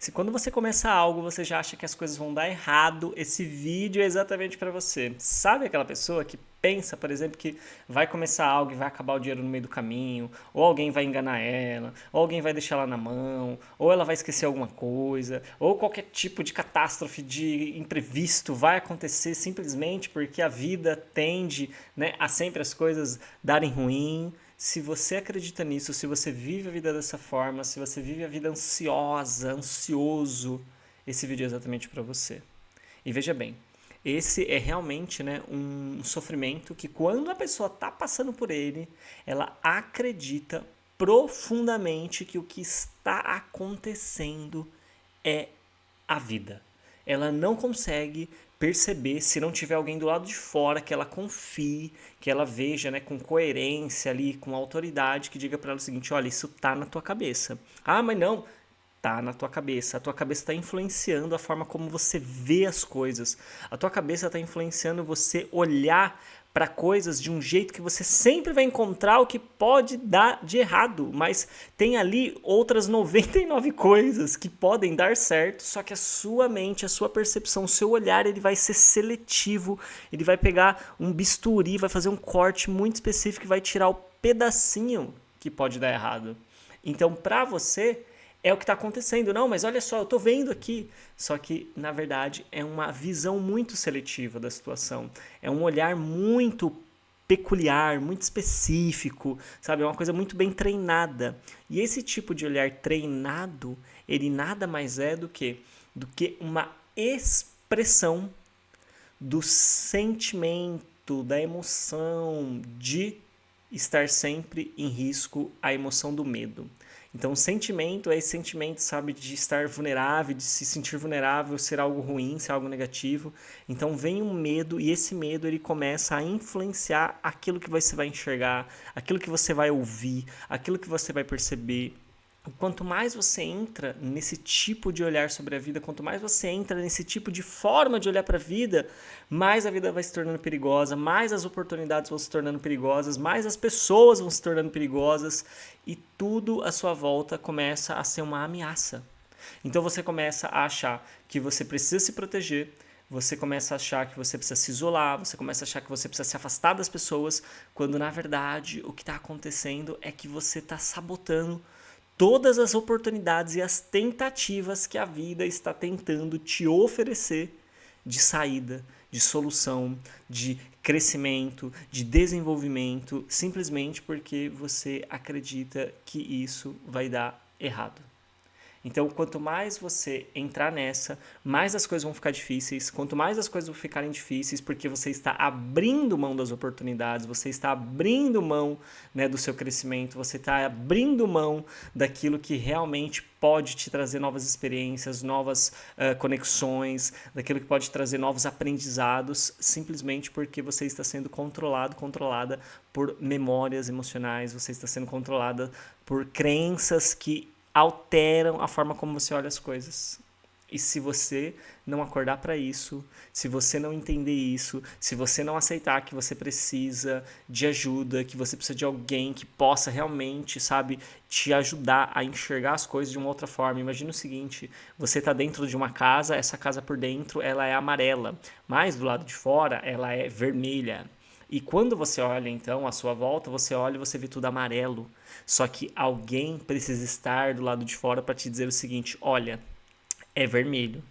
Se quando você começa algo, você já acha que as coisas vão dar errado, esse vídeo é exatamente para você. Sabe aquela pessoa que pensa, por exemplo, que vai começar algo e vai acabar o dinheiro no meio do caminho, ou alguém vai enganar ela, ou alguém vai deixar ela na mão, ou ela vai esquecer alguma coisa, ou qualquer tipo de catástrofe, de imprevisto vai acontecer simplesmente porque a vida tende, né, a sempre as coisas darem ruim. Se você acredita nisso, se você vive a vida dessa forma, se você vive a vida ansiosa, ansioso, esse vídeo é exatamente para você. E veja bem, esse é realmente, né, um sofrimento que quando a pessoa está passando por ele, ela acredita profundamente que o que está acontecendo é a vida. Ela não consegue perceber se não tiver alguém do lado de fora que ela confie, que ela veja, né, com coerência ali, com autoridade, que diga para ela o seguinte: olha, isso tá na tua cabeça. Ah, mas não, tá na tua cabeça. A tua cabeça está influenciando a forma como você vê as coisas. A tua cabeça está influenciando você olhar para coisas de um jeito que você sempre vai encontrar o que pode dar de errado, mas tem ali outras 99 coisas que podem dar certo, só que a sua mente, a sua percepção, o seu olhar, ele vai ser seletivo, ele vai pegar um bisturi, vai fazer um corte muito específico e vai tirar o pedacinho que pode dar errado. Então, para você, é o que está acontecendo. Não, mas olha só, eu estou vendo aqui. Só que, na verdade, é uma visão muito seletiva da situação. É um olhar muito peculiar, muito específico, sabe? É uma coisa muito bem treinada. E esse tipo de olhar treinado, ele nada mais é do que uma expressão do sentimento, da emoção de estar sempre em risco, a emoção do medo. Então, o sentimento é esse sentimento, sabe, de estar vulnerável, de se sentir vulnerável, ser algo ruim, ser algo negativo. Então, vem um medo e esse medo ele começa a influenciar aquilo que você vai enxergar, aquilo que você vai ouvir, aquilo que você vai perceber. Quanto mais você entra nesse tipo de olhar sobre a vida, quanto mais você entra nesse tipo de forma de olhar para a vida vai se tornando perigosa, mais as oportunidades vão se tornando perigosas, mais as pessoas vão se tornando perigosas e tudo à sua volta começa a ser uma ameaça. Então você começa a achar que você precisa se proteger, você começa a achar que você precisa se isolar, você começa a achar que você precisa se afastar das pessoas, quando na verdade o que está acontecendo é que você está sabotando todas as oportunidades e as tentativas que a vida está tentando te oferecer de saída, de solução, de crescimento, de desenvolvimento, simplesmente porque você acredita que isso vai dar errado. Então, quanto mais você entrar nessa, mais as coisas vão ficar difíceis. Quanto mais as coisas vão ficarem difíceis, porque você está abrindo mão das oportunidades, você está abrindo mão, né, do seu crescimento, você está abrindo mão daquilo que realmente pode te trazer novas experiências, novas conexões, daquilo que pode trazer novos aprendizados, simplesmente porque você está sendo controlado, controlada por memórias emocionais, você está sendo controlada por crenças que alteram a forma como você olha as coisas. E se você não acordar para isso, se você não entender isso, se você não aceitar que você precisa de ajuda, que você precisa de alguém que possa realmente, sabe, te ajudar a enxergar as coisas de uma outra forma. Imagina o seguinte, você está dentro de uma casa, essa casa por dentro ela é amarela, mas do lado de fora ela é vermelha. E quando você olha, então, à sua volta, você olha e você vê tudo amarelo. Só que alguém precisa estar do lado de fora para te dizer o seguinte: olha, é vermelho.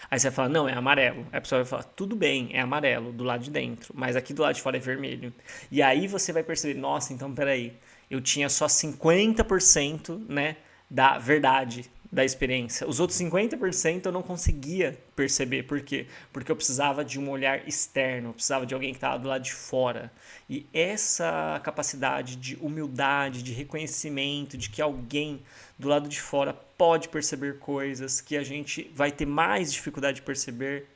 Aí você vai falar, não, é amarelo. Aí a pessoa vai falar, tudo bem, é amarelo do lado de dentro, mas aqui do lado de fora é vermelho. E aí você vai perceber, nossa, então peraí, eu tinha só 50%, né, da verdade da experiência. Os outros 50% eu não conseguia perceber. Por quê? Porque eu precisava de um olhar externo, eu precisava de alguém que estava do lado de fora. E essa capacidade de humildade, de reconhecimento, de que alguém do lado de fora pode perceber coisas que a gente vai ter mais dificuldade de perceber,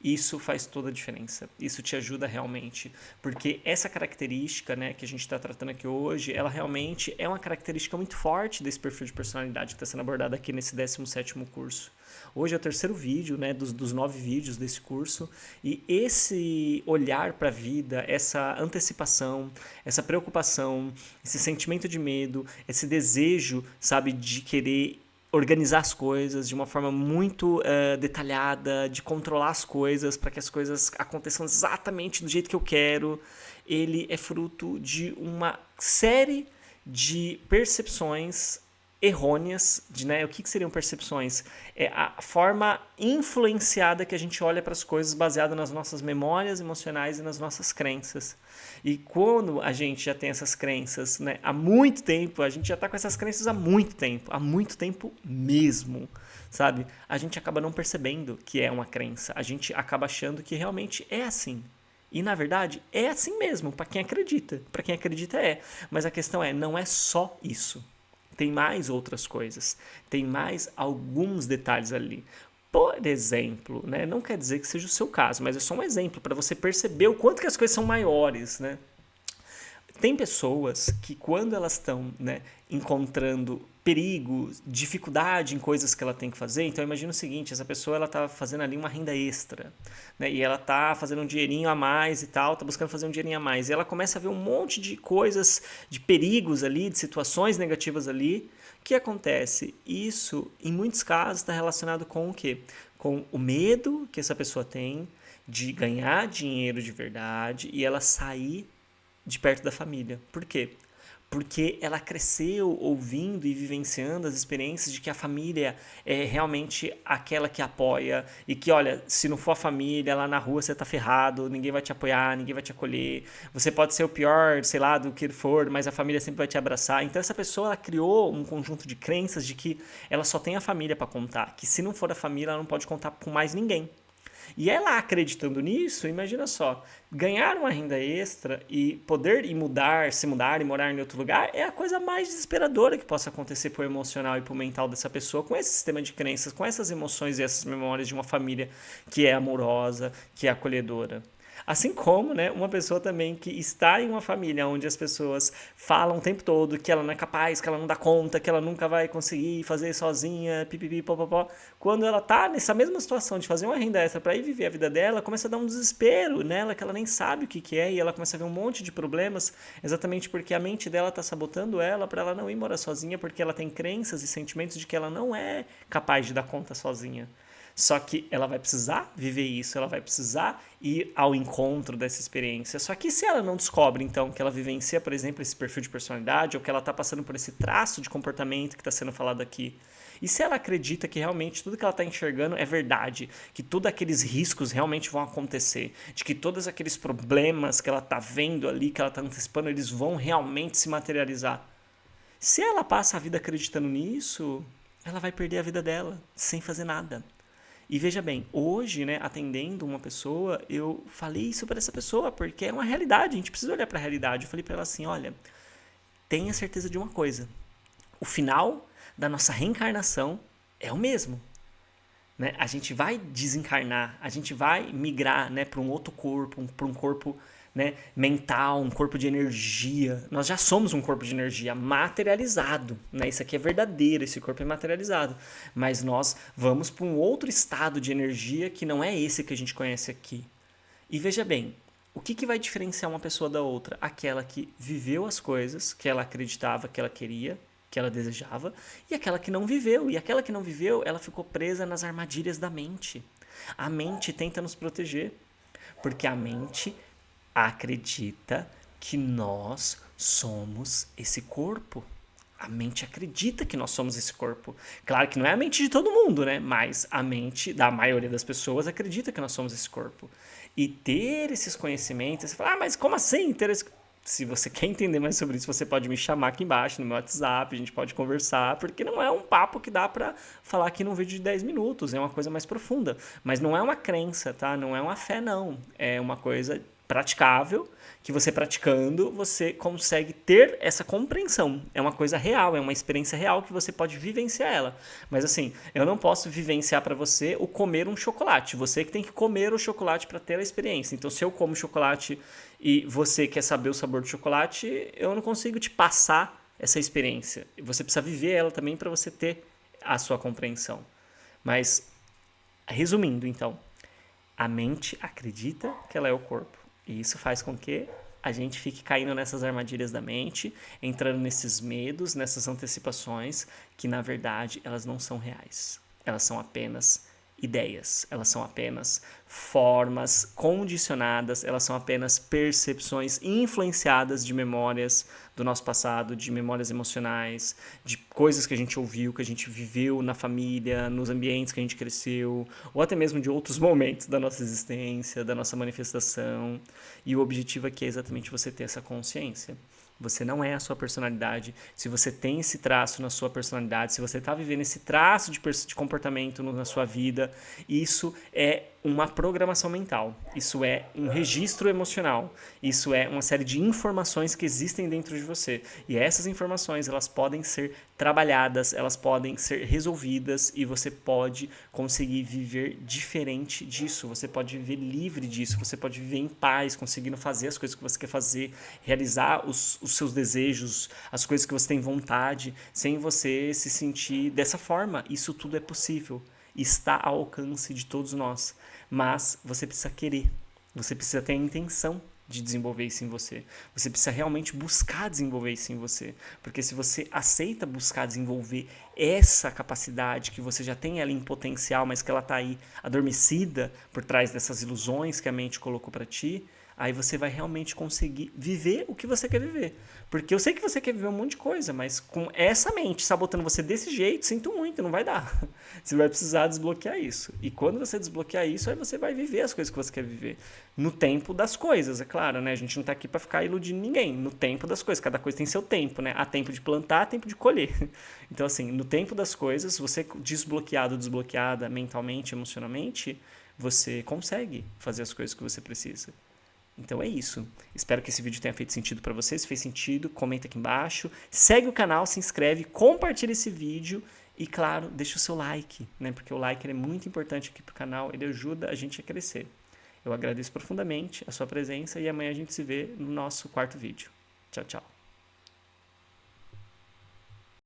isso faz toda a diferença. Isso te ajuda realmente. Porque essa característica, né, que a gente está tratando aqui hoje, ela realmente é uma característica muito forte desse perfil de personalidade que está sendo abordado aqui nesse 17º curso. Hoje é o terceiro vídeo, né, dos 9 vídeos desse curso. E esse olhar para a vida, essa antecipação, essa preocupação, esse sentimento de medo, esse desejo, sabe, de querer organizar as coisas de uma forma muito detalhada, de controlar as coisas para que as coisas aconteçam exatamente do jeito que eu quero. Ele é fruto de uma série de percepções errôneas, né? O que seriam percepções? É a forma influenciada que a gente olha para as coisas baseada nas nossas memórias emocionais e nas nossas crenças. E quando a gente já tem essas crenças, né, há muito tempo, a gente já está com essas crenças há muito tempo mesmo, sabe? A gente acaba não percebendo que é uma crença, a gente acaba achando que realmente é assim. E na verdade é assim mesmo, para quem acredita. Para quem acredita é. Mas a questão é, não é só isso. Tem mais outras coisas. Tem mais alguns detalhes ali. Por exemplo, né, não quer dizer que seja o seu caso, mas é só um exemplo para você perceber o quanto que as coisas são maiores, né? Tem pessoas que quando elas estão, né, encontrando perigo, dificuldade em coisas que ela tem que fazer, então imagina o seguinte, essa pessoa ela tá fazendo ali uma renda extra, né, e ela tá fazendo um dinheirinho a mais e tal, tá buscando fazer um dinheirinho a mais, e ela começa a ver um monte de coisas, de perigos ali, de situações negativas ali. O que acontece? Isso, em muitos casos, está relacionado com o quê? Com o medo que essa pessoa tem de ganhar dinheiro de verdade e ela sair de perto da família. Por quê? Porque ela cresceu ouvindo e vivenciando as experiências de que a família é realmente aquela que apoia e que, olha, se não for a família, lá na rua você tá ferrado, ninguém vai te apoiar, ninguém vai te acolher, você pode ser o pior, sei lá, do que for, mas a família sempre vai te abraçar. Então essa pessoa, ela criou um conjunto de crenças de que ela só tem a família para contar, que se não for a família, ela não pode contar com mais ninguém. E ela acreditando nisso, imagina só, ganhar uma renda extra e poder ir mudar, se mudar e morar em outro lugar é a coisa mais desesperadora que possa acontecer pro emocional e pro mental dessa pessoa com esse sistema de crenças, com essas emoções e essas memórias de uma família que é amorosa, que é acolhedora. Assim como, né, uma pessoa também que está em uma família onde as pessoas falam o tempo todo que ela não é capaz, que ela não dá conta, que ela nunca vai conseguir fazer sozinha, pipipi, popopó. Quando ela tá nessa mesma situação de fazer uma renda extra para ir viver a vida dela, começa a dar um desespero nela que ela nem sabe o que é e ela começa a ver um monte de problemas exatamente porque a mente dela tá sabotando ela para ela não ir morar sozinha porque ela tem crenças e sentimentos de que ela não é capaz de dar conta sozinha. Só que ela vai precisar viver isso, ela vai precisar ir ao encontro dessa experiência. Só que se ela não descobre, então, que ela vivencia, por exemplo, esse perfil de personalidade, ou que ela está passando por esse traço de comportamento que está sendo falado aqui, e se ela acredita que realmente tudo que ela está enxergando é verdade, que todos aqueles riscos realmente vão acontecer, de que todos aqueles problemas que ela está vendo ali, que ela está antecipando, eles vão realmente se materializar. Se ela passa a vida acreditando nisso, ela vai perder a vida dela sem fazer nada. E veja bem, hoje, né, atendendo uma pessoa, eu falei isso para essa pessoa, porque é uma realidade, a gente precisa olhar para a realidade. Eu falei para ela assim, olha, tenha certeza de uma coisa, o final da nossa reencarnação é o mesmo. Né? A gente vai desencarnar, a gente vai migrar, né, para um outro corpo, para um corpo, né, mental, um corpo de energia. Nós já somos um corpo de energia materializado, né? Isso aqui é verdadeiro, esse corpo é materializado. Mas nós vamos para um outro estado de energia que não é esse que a gente conhece aqui. E veja bem, o que vai diferenciar uma pessoa da outra? Aquela que viveu as coisas que ela acreditava que ela queria, que ela desejava, e aquela que não viveu. E aquela que não viveu, ela ficou presa nas armadilhas da mente. A mente tenta nos proteger, porque a mente acredita que nós somos esse corpo. A mente acredita que nós somos esse corpo. Claro que não é a mente de todo mundo, né? Mas a mente da maioria das pessoas acredita que nós somos esse corpo. E ter esses conhecimentos, você fala, mas como assim ter esse... Se você quer entender mais sobre isso, você pode me chamar aqui embaixo no meu WhatsApp, a gente pode conversar, porque não é um papo que dá pra falar aqui num vídeo de 10 minutos, é uma coisa mais profunda. Mas não é uma crença, tá? Não é uma fé, não. É uma coisa praticável, que você praticando, você consegue ter essa compreensão. É uma coisa real, é uma experiência real que você pode vivenciar ela. Mas assim, eu não posso vivenciar para você o comer um chocolate. Você que tem que comer o chocolate para ter a experiência. Então, se eu como chocolate e você quer saber o sabor do chocolate, eu não consigo te passar essa experiência. Você precisa viver ela também para você ter a sua compreensão. Mas, resumindo, então, a mente acredita que ela é o corpo. E isso faz com que a gente fique caindo nessas armadilhas da mente, entrando nesses medos, nessas antecipações, que na verdade elas não são reais. Elas são apenas ideias, elas são apenas formas condicionadas, elas são apenas percepções influenciadas de memórias do nosso passado, de memórias emocionais, de coisas que a gente ouviu, que a gente viveu na família, nos ambientes que a gente cresceu, ou até mesmo de outros momentos da nossa existência, da nossa manifestação. E o objetivo aqui é exatamente você ter essa consciência. Você não é a sua personalidade. Se você tem esse traço na sua personalidade, se você está vivendo esse traço de comportamento na sua vida, isso é uma programação mental. Isso é um registro emocional. Isso é uma série de informações que existem dentro de você. E essas informações, elas podem ser trabalhadas, elas podem ser resolvidas e você pode conseguir viver diferente disso. Você pode viver livre disso. Você pode viver em paz, conseguindo fazer as coisas que você quer fazer, realizar os seus desejos, as coisas que você tem vontade, sem você se sentir dessa forma. Isso tudo é possível. Está ao alcance de todos nós. Mas você precisa querer. Você precisa ter a intenção de desenvolver isso em você. Você precisa realmente buscar desenvolver isso em você. Porque se você aceita buscar desenvolver essa capacidade que você já tem ela em potencial, mas que ela está aí adormecida por trás dessas ilusões que a mente colocou para ti, aí você vai realmente conseguir viver o que você quer viver. Porque eu sei que você quer viver um monte de coisa, mas com essa mente sabotando você desse jeito, sinto muito, não vai dar. Você vai precisar desbloquear isso. E quando você desbloquear isso, aí você vai viver as coisas que você quer viver. No tempo das coisas, é claro, né? A gente não tá aqui para ficar iludindo ninguém. No tempo das coisas, cada coisa tem seu tempo, né? Há tempo de plantar, há tempo de colher. Então, assim, no tempo das coisas, você desbloqueado, desbloqueada mentalmente, emocionalmente, você consegue fazer as coisas que você precisa. Então é isso. Espero que esse vídeo tenha feito sentido para você. Se fez sentido, comenta aqui embaixo. Segue o canal, se inscreve, compartilha esse vídeo e, claro, deixa o seu like, né? Porque o like é muito importante aqui pro canal, ele ajuda a gente a crescer. Eu agradeço profundamente a sua presença e amanhã a gente se vê no nosso quarto vídeo. Tchau, tchau.